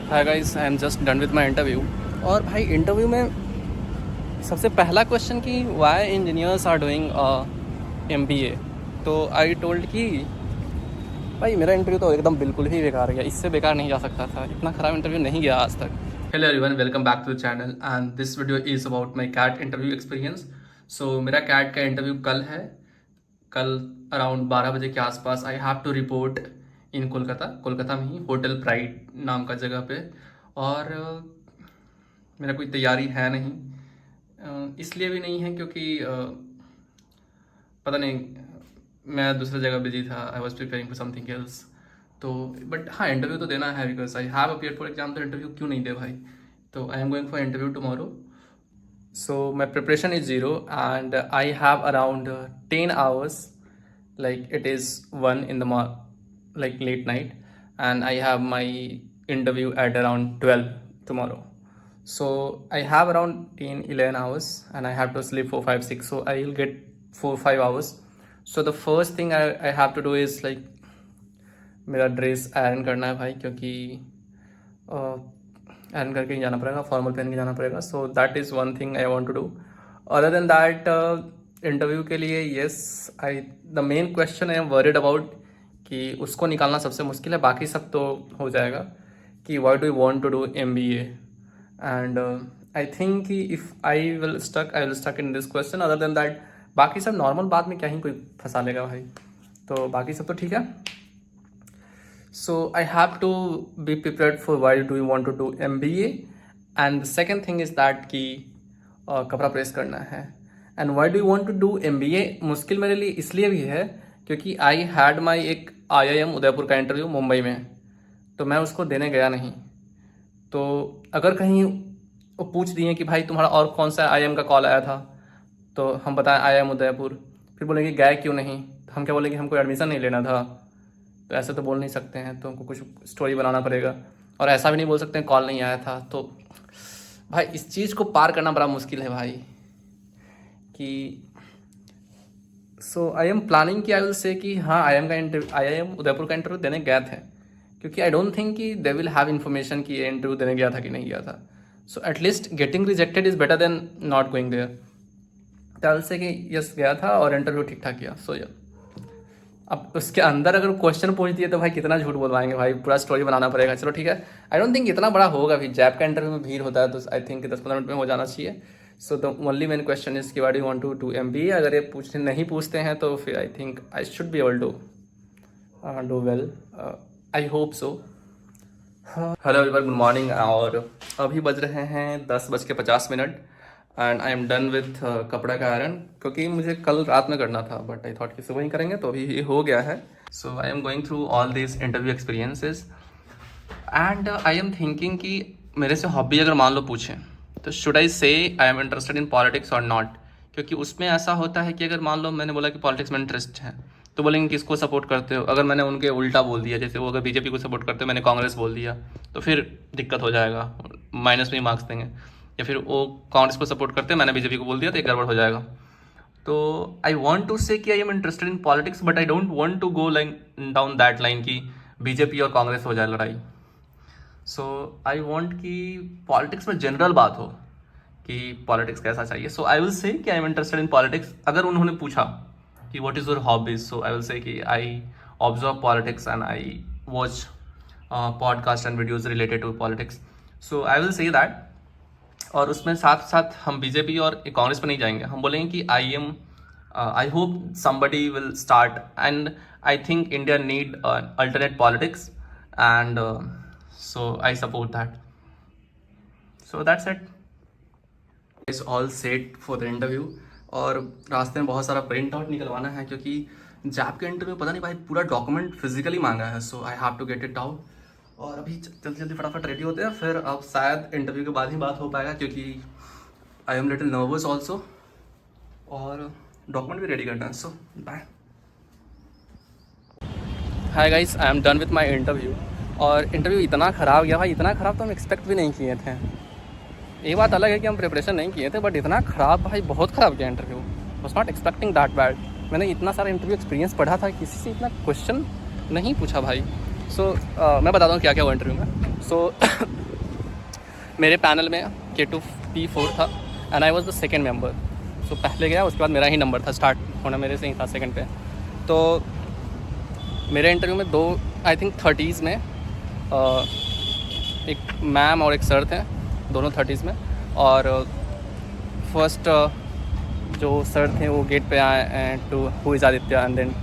Hi guys, I am just done with my interview. और भाई interview में सबसे पहला क्वेश्चन कि why engineers are doing MBA। तो आई टोल्ड कि भाई मेरा इंटरव्यू तो एकदम बिल्कुल ही बेकार गया, इससे बेकार नहीं जा सकता था, इतना ख़राब इंटरव्यू नहीं गया आज तक। Hello everyone, welcome back to the channel and this video is about my CAT interview experience. So मेरा कैट का इंटरव्यू कल है। कल अराउंड 12 बजे के आसपास I have to report in Kolkata में ही होटल प्राइड नाम का जगह पे। और मेरा कोई तैयारी है नहीं, इसलिए भी नहीं है क्योंकि पता नहीं, मैं दूसरी जगह बिजी था। I was preparing for something else. तो बट हाँ, इंटरव्यू तो देना है because I have appeared for exam. तो इंटरव्यू क्यों नहीं दे भाई। तो आई am going for interview tomorrow. So my preparation is zero and I have around 10 hours, like it is 1 in the like late night, and I have my interview at around 12 tomorrow. So I have around 10-11 hours and I have to sleep for 5-6, so I will get 4-5 hours. So the first thing I have to do is like मेरा dress iron करना है भाई, क्योंकि iron करके ही जाना पड़ेगा, formal पहन के जाना पड़ेगा। So that is one thing I want to do. Other than that, interview के लिए yes, I the main question I am worried about कि उसको निकालना सबसे मुश्किल है, बाकी सब तो हो जाएगा। कि why do you want to do MBA and I think कि if I will stuck in this question. Other than that बाकी सब नॉर्मल, बात में क्या ही कोई फंसा लेगा भाई। तो बाकी सब तो ठीक है। So I have to be prepared for why do you want to do MBA, and the second thing is that कि कपड़ा प्रेस करना है। and why do you want to do MBA मुश्किल मेरे लिए इसलिए भी है क्योंकि I had my एक IIM उदयपुर का इंटरव्यू मुंबई में, तो मैं उसको देने गया नहीं। तो अगर कहीं वो पूछ दिए कि भाई तुम्हारा और कौन सा IIM का कॉल आया था, तो हम बताएं IIM उदयपुर, फिर बोलेंगे गए क्यों नहीं, तो हम क्या बोलेंगे हमको एडमिशन नहीं लेना था। तो ऐसे तो बोल नहीं सकते हैं, तो हमको कुछ स्टोरी बनाना पड़ेगा। और ऐसा भी नहीं बोल सकते हैं कॉल नहीं आया था। तो भाई इस चीज़ को पार करना बड़ा मुश्किल है भाई। कि सो आई एम प्लानिंग कि आई विल से कि हाँ IIM उदयपुर का इंटरव्यू देने गए थे, क्योंकि आई डोंट थिंक कि दे विल हैव इन्फॉर्मेशन कि ये इंटरव्यू देने गया था कि नहीं गया था। So at least getting rejected is better than not going there. तो आई विल से कि यस गया था और इंटरव्यू ठीक ठाक किया। सो या अब उसके अंदर अगर क्वेश्चन पूछ दिए तो भाई कितना झूठ बोलवाएंगे भाई, पूरा स्टोरी बनाना पड़ेगा। चलो ठीक है, आई डोंट थिंक इतना बड़ा होगा। भी जैप का इंटरव्यू में भीड़ होता है, तो आई थिंक 10-15 मिनट में हो जाना चाहिए। So the only main question is कि why do you want to do MBA। अगर ये नहीं पूछते हैं तो फिर I think I should be able to do well, I hope so. Hello everyone, good morning. और अभी बज रहे हैं 10:50 and I am done with कपड़ा का आयरन, क्योंकि मुझे कल रात में करना था बट आई थॉट कि सुबह ही करेंगे, तो अभी ये हो गया है। So I am going through all this interview experiences and I am thinking कि मेरे से हॉबी अगर मान लो पूछें तो शुड आई से आई एम इंटरेस्टेड इन पॉलिटिक्स और नॉट। क्योंकि उसमें ऐसा होता है कि अगर मान लो मैंने बोला कि पॉलिटिक्स में इंटरेस्ट है, तो बोलेंगे किसको सपोर्ट करते हो। अगर मैंने उनके उल्टा बोल दिया, जैसे वो अगर बीजेपी को सपोर्ट करते हो, मैंने कांग्रेस बोल दिया, तो फिर दिक्कत हो जाएगा, माइनस में ही मार्क्स देंगे। या फिर वो कांग्रेस को सपोर्ट करते हैं, मैंने बीजेपी को बोल दिया, तो एक गड़बड़ हो जाएगा। तो आई वॉन्ट टू से कि I am interested in politics, but I don't want to go line down that line कि बीजेपी और कांग्रेस हो जाए लड़ाई। सो आई वॉन्ट कि पॉलिटिक्स में जनरल बात हो कि पॉलिटिक्स कैसा चाहिए। सो आई विल से कि I am interested in politics. अगर उन्होंने पूछा कि what is your hobbies, so I will say कि I observe politics and I watch podcast and videos related to politics. So I will say that. और उसमें साथ साथ हम बीजेपी और कांग्रेस पर नहीं जाएंगे, हम बोलेंगे कि I hope somebody will start and I think India need alternate politics and so I support that. So that's it, is all set for the interview. और रास्ते में बहुत सारा प्रिंट आउट निकलवाना है, क्योंकि जैप के इंटरव्यू पता नहीं भाई पूरा डॉक्यूमेंट फिजिकली मांगा है। So I have to get it out. और अभी जल्दी जल्दी फटाफट रेडी होते हैं, फिर अब शायद इंटरव्यू के बाद ही बात हो पाएगा, क्योंकि I am little nervous also और डॉक्यूमेंट भी रेडी करना है। So bye. Hi guys, I am done with my interview. और इंटरव्यू इतना ख़राब गया भाई, इतना ख़राब तो हम एक्सपेक्ट भी नहीं किए थे। ये बात अलग है कि हम प्रिपरेशन नहीं किए थे, बट इतना ख़राब भाई, बहुत ख़राब गया interview. Was not expecting that bad. मैंने इतना सारा इंटरव्यू एक्सपीरियंस पढ़ा था, किसी से इतना क्वेश्चन नहीं पूछा भाई। सो मैं बता दूँ क्या क्या हुआ इंटरव्यू में। सो मेरे पैनल में K2P4 था and I was the second member. So पहले गया, उसके बाद मेरा ही नंबर था, स्टार्ट होना मेरे से ही था सेकंड पे. तो मेरे इंटरव्यू में 2 आई थिंक 30s में एक मैम और एक सर थे, दोनों 30s में. और फर्स्ट जो सर थे वो गेट पे आए and to who is Aditya and then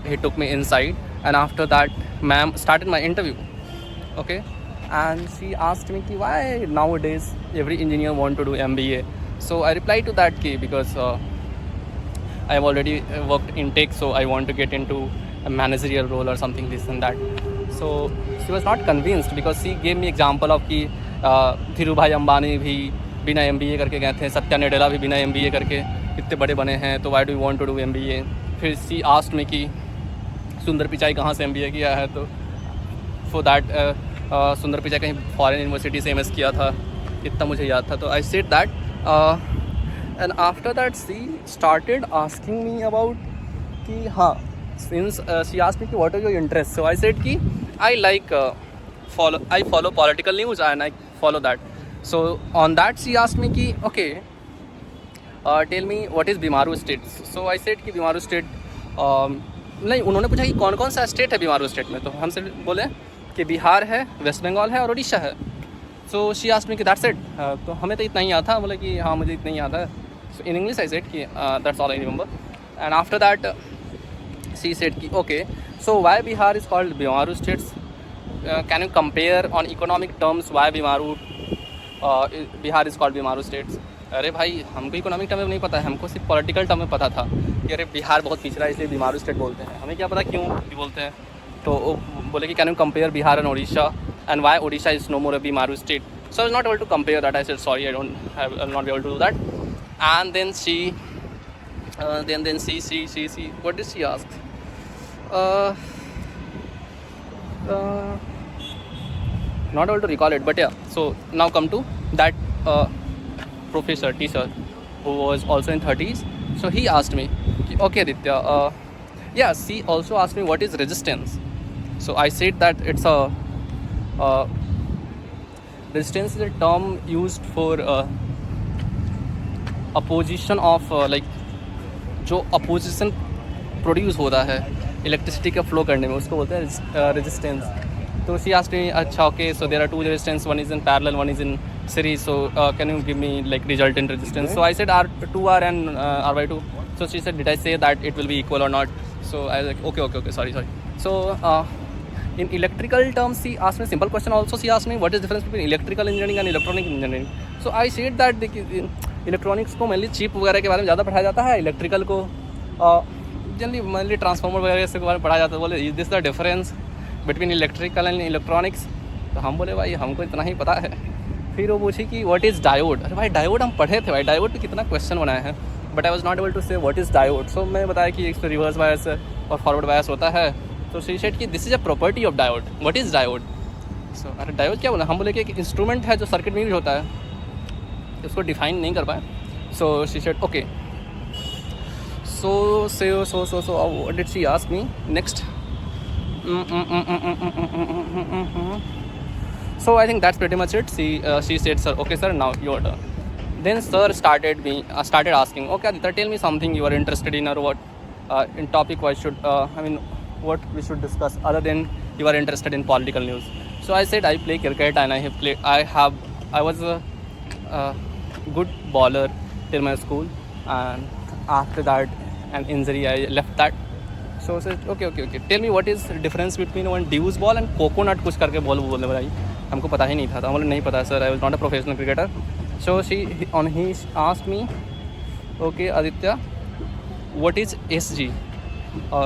he took me inside and after that ma'am started my interview. Okay, and she asked me कि why nowadays every engineer want to do MBA. So I replied to that key because I have already worked in tech, so I want to get into a managerial role or something this and that. So she was not convinced because she gave me example of कि धीरू भाई अंबानी भी बिना MBA करके गए थे, सत्या नडेला भी बिना MBA करके इतने बड़े बने हैं, तो why do you want to do MBA. फिर she asked me कि सुंदर पिचाई कहाँ से MBA किया है, तो for that सुंदर पिचाई कहीं फॉरेन यूनिवर्सिटी से MS किया था, इतना मुझे याद था. तो I said that and after that she started asking me about कि हाँ, since she asked me कि what are your interests. So I said कि I like I follow political news and I follow that. So on that she asked me कि okay, tell me what is BIMARU state. So I said कि बीमारू state नहीं, उन्होंने पूछा कि कौन कौन सा स्टेट है बीमारू स्टेट में, तो हमसे बोले कि बिहार है, वेस्ट बंगाल है और उड़ीसा है. सो शी आस्क्ड मी कि दैट्स इट. तो हमें तो इतना ही आता, बोले कि हाँ मुझे इतना ही आता है. So in English I said कि that's all I remember. And after that she said कि okay, so why Bihar is called BIMARU states, can you compare on economic terms why Bihar is called BIMARU states. अरे भाई, हमको इकोनॉमिक टर्म में नहीं पता है, हमको सिर्फ पॉलिटिकल टर्म में पता था कि अरे बिहार बहुत पिछड़ा है इसलिए बीमारू स्टेट बोलते हैं, हमें क्या पता क्यों बोलते हैं. तो वो बोले कि can you compare Bihar and Orissa and why Odisha is no more a Bimaru state. So I was not able to compare that. I said sorry, I'll not be able to do that. And then she what did she ask? Not able to recall it, but yeah. So now come to that professor, teacher, who was also in 30s. So he asked me, okay Aditya, yeah, she also asked me what is resistance. So I said that it's a resistance is a term used for opposition of like जो opposition produce होता है electricity का flow करने में, उसको बोलते हैं resistance. तो शी आस्क्ड मी अच्छा okay, so there are 2 resistance, one is in parallel, one is in series, so can you give me like result in resistance. So I said R2R and R/2. So she said, did I say that it will be equal or not? So I was like okay, sorry. So in electrical terms, she asked me a simple question also. She asked me what is the difference between electrical engineering and electronic engineering. So I said that electronics को mainly chip वगैरह के बारे में ज़्यादा पढ़ाया जाता है, electrical को जनरली मेनली ट्रांसफार्मर वगैरह के बारे में पढ़ाया जाता है. बोले is this the difference between electrical and electronics. तो हम बोले भाई हमको इतना ही पता है. फिर वो पूछी कि व्हाट इज़ डायोड. अरे भाई डायोड हम पढ़े थे भाई, डायोड पे कितना क्वेश्चन बनाए हैं, but I was not able to say what is diode. So मैं बताया कि एक रिवर्स बायस और फॉरवर्ड बायस होता है. तो शी सेड कि this is a property of diode, what is diode. So अरे डायोड क्या बोला, हम बोले कि एक इंस्ट्रूमेंट है जो सर्किट में यूज होता है, उसको डिफाइन नहीं कर पाए. So she said okay. So what did she ask me next. So I think that's pretty much it. She said, sir, okay sir, now your turn. Then sir started asking, okay Aditya, tell me something you are interested in, or what in topic what we should discuss other than you are interested in political news. So I said I play cricket and I was a good bowler till my school, and after that an injury I left that. So I said okay, tell me what is the difference between one deuce ball and coconut कुछ करके ball बोलने भाई, हमको पता ही नहीं था. तो हम बोले नहीं पता sir, I was not a professional cricketer. So he asked me, okay Aditya, what is SG?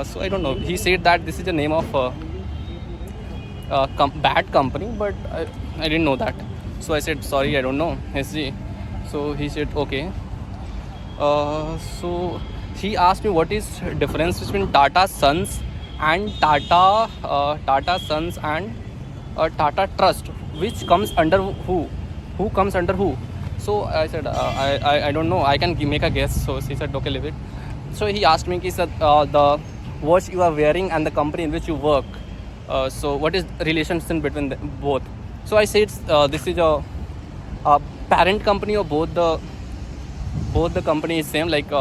So I don't know. He said that this is the name of bat company, but I didn't know that. So I said sorry, I don't know SG. So he said okay. So he asked me what is difference between Tata Sons and Tata Trust, which comes under who comes under who. So I said I don't know, I can make a guess. So she said okay, leave it. So he asked me, he said the watch you are wearing and the company in which you work, so what is relationship between both. So I said this is a parent company of both the company is same. Like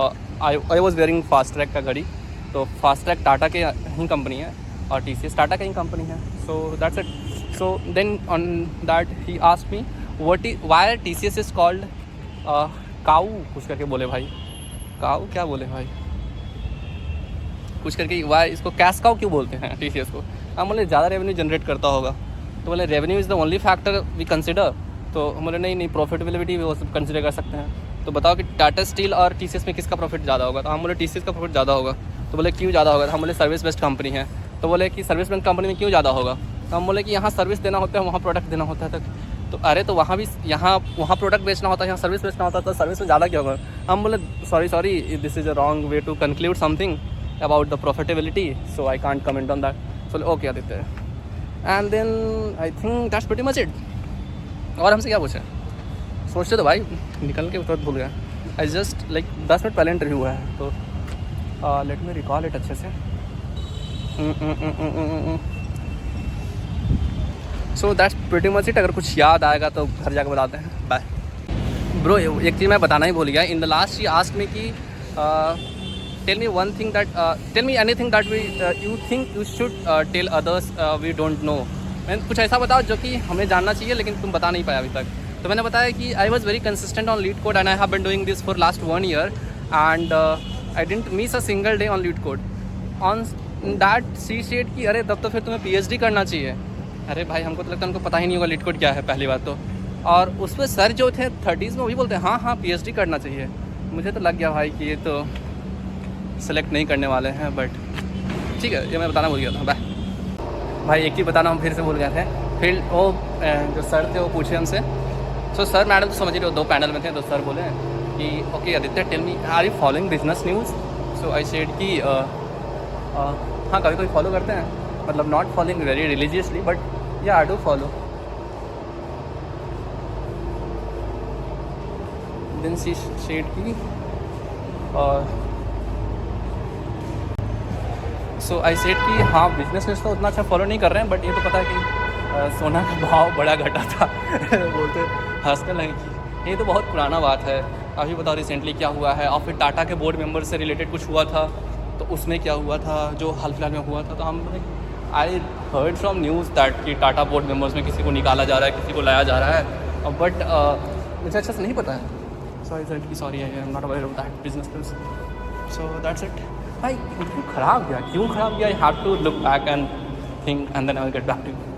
I was wearing fast track का घड़ी, तो fast track Tata के ही company है और TCS Tata का ही company है. So that's it. So then on that he asked me why TCS is called काऊ कुछ करके बोले भाई, काऊ क्या बोले भाई कुछ करके, वाई इसको कैश काऊ क्यों बोलते हैं TCS को. हम बोले ज़्यादा रेवेन्यू जनरेट करता होगा. तो बोले revenue is the only factor we consider. तो हम बोले नहीं प्रॉफिटेबिलिटी भी वो सब कंसिडर कर सकते हैं. तो बताओ कि टाटा स्टील और TCS में किसका प्रॉफिट ज़्यादा होगा. तो हम बोले TCS का प्रॉफिट ज़्यादा होगा. तो बोले क्यों ज़्यादा होगा. तो हम बोले सर्विस बेस्ड कंपनी है. तो बोले कि सर्विस बेस्ड कंपनी में क्यों ज़्यादा होगा. तो हम बोले कि यहाँ सर्विस देना होता है, वहाँ प्रोडक्ट देना होता है. तो अरे तो वहाँ भी वहाँ प्रोडक्ट बेचना होता है, यहाँ सर्विस बेचना होता है, तो सर्विस में ज़्यादा क्या होगा. हम बोले sorry this is a wrong way to conclude something about the profitability, so I can't comment on that. So okay Aditya, and then I think that's pretty much it. और हमसे क्या पूछे सोचते तो भाई निकल के तुरंत भूल गया. I just like 10 मिनट पहले इंटरव्यू हुआ है, तो लेट मी रिकॉल इट अच्छे से. So that's pretty much it. अगर कुछ याद आएगा तो घर जाकर बताते हैं. Bye bro. एक चीज़ मैं बताना ही भूल गया. In the last she asked me कि tell me one thing that tell me anything that you think you should tell others we don't know. मैंने कुछ ऐसा बताओ जो कि हमें जानना चाहिए लेकिन तुम बता नहीं पाया अभी तक. तो मैंने बताया कि I was very consistent on LeetCode and I have been doing this for last 1 year and I didn't miss a single day on LeetCode. On that she said कि अरे तब तो फिर तुम्हें PhD करना चाहिए. अरे भाई हमको तो लगता है उनको पता ही नहीं होगा लीड कोड क्या है पहली बात तो. और उस पर सर जो थे 30s में वही बोलते हैं हाँ PhD करना चाहिए. मुझे तो लग गया भाई कि ये तो सेलेक्ट नहीं करने वाले हैं. बट ठीक है, ये मैं बताना भूल गया था. बाय भाई. एक ही बताना हम फिर से भूल गए थे. फिर वो जो सर थे वो पूछे हमसे. सो सर मैडम तो समझ रहे हो 2 पैनल में थे. तो सर बोले कि okay Aditya tell me are you following business news. So I said कि हाँ कभी कभी फॉलो करते हैं, मतलब not following very religiously but yeah I do follow. Then she said कि सो आई सेड कि हाँ बिजनेस में तो उतना अच्छा फॉलो नहीं कर रहे हैं बट ये तो पता है कि सोना का भाव बड़ा घटा था. बोलते हंसने लगे कि ये तो बहुत पुराना बात है. अभी बताओ रिसेंटली क्या हुआ है. और फिर टाटा के बोर्ड मेंबर से रिलेटेड कुछ हुआ था तो उसमें क्या हुआ था जो हाल फिलहाल में हुआ था. तो हम I heard from news that कि टाटा बोर्ड मेंबर्स में किसी को निकाला जा रहा है, किसी को लाया जा रहा है. बट मुझे अच्छा से नहीं पता है. सो आई सेड कि sorry I am not aware of that business. So that's it. भाई क्यों ख़राब गया. I have to look back and think and then I will get back to you.